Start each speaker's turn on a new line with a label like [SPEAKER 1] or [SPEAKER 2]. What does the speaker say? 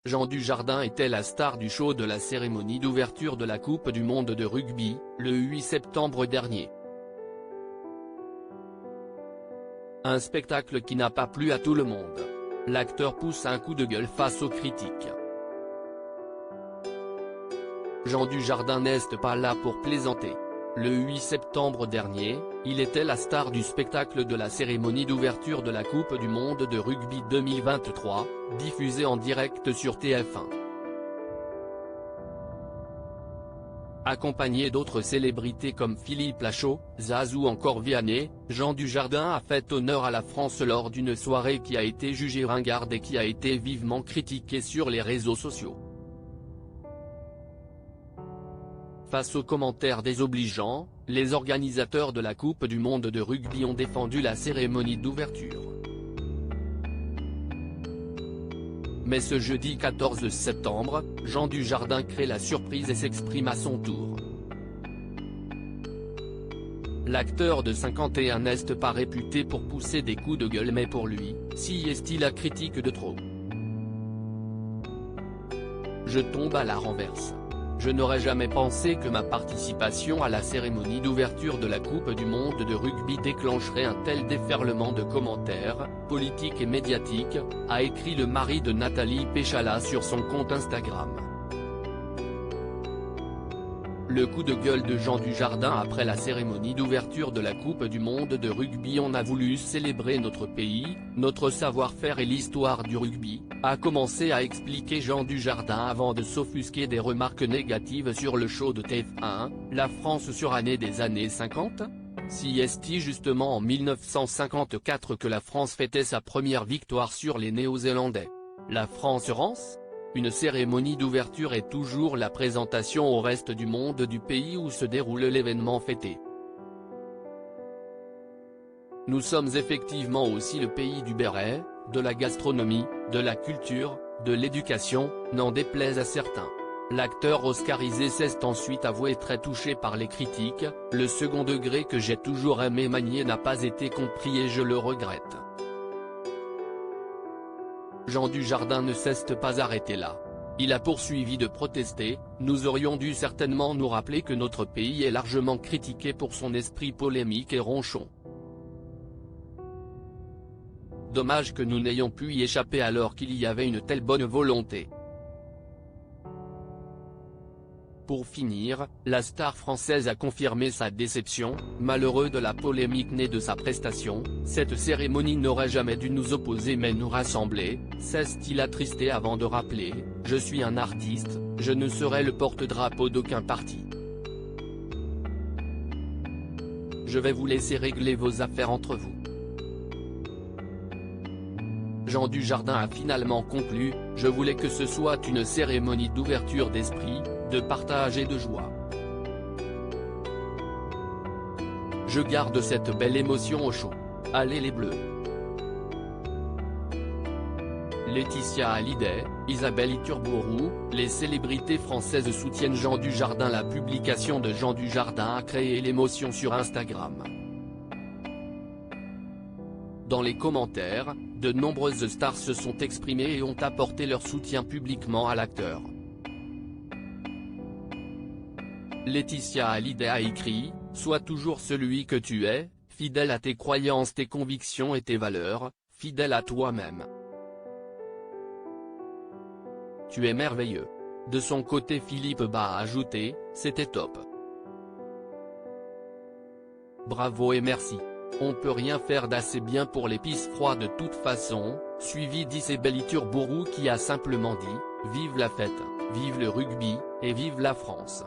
[SPEAKER 1] Jean Dujardin était la star du show de la cérémonie d'ouverture de la Coupe du monde de rugby, le 8 septembre dernier. Un spectacle qui n'a pas plu à tout le monde. L'acteur pousse un coup de gueule face aux critiques. Jean Dujardin n'est pas là pour plaisanter. Le 8 septembre dernier, il était la star du spectacle de la cérémonie d'ouverture de la Coupe du monde de rugby 2023, diffusée en direct sur TF1. Accompagné d'autres célébrités comme Philippe Lachaud, Zaz ou encore Vianney, Jean Dujardin a fait honneur à la France lors d'une soirée qui a été jugée ringarde et qui a été vivement critiquée sur les réseaux sociaux. Face aux commentaires désobligeants, les organisateurs de la Coupe du monde de rugby ont défendu la cérémonie d'ouverture. Mais ce jeudi 14 septembre, Jean Dujardin crée la surprise et s'exprime à son tour. L'acteur de 51 n'est pas réputé pour pousser des coups de gueule, mais pour lui, si est-il la critique de trop. Je tombe à la renverse. Je n'aurais jamais pensé que ma participation à la cérémonie d'ouverture de la Coupe du monde de rugby déclencherait un tel déferlement de commentaires, politiques et médiatiques, a écrit le mari de Nathalie Péchala sur son compte Instagram. Le coup de gueule de Jean Dujardin après la cérémonie d'ouverture de la Coupe du monde de rugby. On a voulu célébrer notre pays, notre savoir-faire et l'histoire du rugby, a commencé à expliquer Jean Dujardin avant de s'offusquer des remarques négatives sur le show de TF1, La France surannée des années 50 ? Si est justement en 1954 que la France fêtait sa première victoire sur les Néo-Zélandais. La France rance ? Une cérémonie d'ouverture est toujours la présentation au reste du monde du pays où se déroule l'événement fêté. Nous sommes effectivement aussi le pays du béret, de la gastronomie, de la culture, de l'éducation, n'en déplaise à certains. L'acteur oscarisé s'est ensuite avoué très touché par les critiques. Le second degré que j'ai toujours aimé manier n'a pas été compris et je le regrette. Jean Dujardin ne s'est pas arrêté là. Il a poursuivi de protester. Nous aurions dû certainement nous rappeler que notre pays est largement critiqué pour son esprit polémique et ronchon. Dommage que nous n'ayons pu y échapper alors qu'il y avait une telle bonne volonté. Pour finir, la star française a confirmé sa déception. Malheureux de la polémique née de sa prestation, cette cérémonie n'aurait jamais dû nous opposer mais nous rassembler, s'est-il attristé avant de rappeler « Je suis un artiste, je ne serai le porte-drapeau d'aucun parti. Je vais vous laisser régler vos affaires entre vous. » Jean Dujardin a finalement conclu « Je voulais que ce soit une cérémonie d'ouverture d'esprit, de partage et de joie. Je garde cette belle émotion au chaud. Allez les Bleus !» Laetitia Hallyday, Isabelle Iturburu, les célébrités françaises soutiennent Jean Dujardin. La publication de Jean Dujardin a créé l'émotion sur Instagram. Dans les commentaires, de nombreuses stars se sont exprimées et ont apporté leur soutien publiquement à l'acteur. Laetitia Hallyday a écrit « Sois toujours celui que tu es, fidèle à tes croyances, tes convictions et tes valeurs, fidèle à toi-même. Tu es merveilleux. » De son côté Philippe Bas a ajouté « C'était top. Bravo et merci. On peut rien faire d'assez bien pour les pisse froids de toute façon », suivi d'Isabelle Iturburu qui a simplement dit « Vive la fête, vive le rugby, et vive la France ».